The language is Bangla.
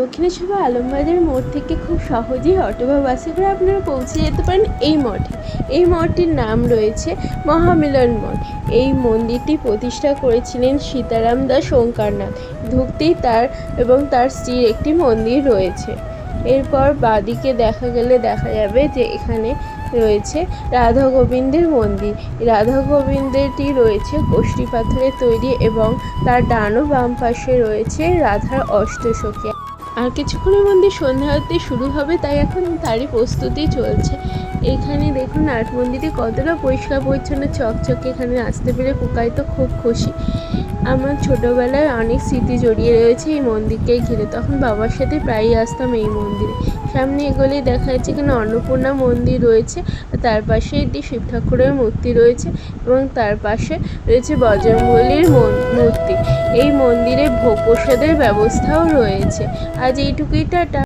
দক্ষিণেশ্বর বা আলমবাজার মোড় থেকে খুব সহজেই অটো বা বাসে করে আপনারা পৌঁছে যেতে পারেন এই মঠে। এই মঠটির নাম রয়েছে মহামিলন মঠ। এই মন্দিরটি প্রতিষ্ঠা করেছিলেন সীতারাম দাস ওঙ্কারনাথ। ঢুকতেই তার এবং তার স্ত্রীর একটি মন্দির রয়েছে। এরপর বাঁদিকে দেখা যাবে যে এখানে রয়েছে রাধা গোবিন্দের মন্দির। রাধা গোবিন্দেরটি রয়েছে কষ্টি পাথরের তৈরি এবং তার ডান ও বাম পাশে রয়েছে রাধার অষ্টসখী। আর কিছুক্ষণের মধ্যে সন্ধ্যা আরতি শুরু হবে, তাই এখন তারই প্রস্তুতি চলছে। এখানে দেখুন নাট মন্দিরটি কতটা পরিষ্কার পরিচ্ছন্ন চকচকে। এখানে আসতে পেরে পোকাই তো খুব খুশি। আমার ছোটোবেলায় অনেক স্মৃতি জড়িয়ে রয়েছে এই মন্দিরকে ঘিরে। তখন বাবার সাথে প্রায়ই আসতাম এই মন্দিরে। সামনে এগোলেই দেখা যাচ্ছে এখানে অন্নপূর্ণা মন্দির রয়েছে। তার পাশে একটি শিব ঠাকুরের মূর্তি রয়েছে এবং তার পাশে রয়েছে বজরংবলীর মূর্তি। এই মন্দিরে ভোগ প্রসাদের ব্যবস্থাও রয়েছে। আজ এইটুকুই, টাটা।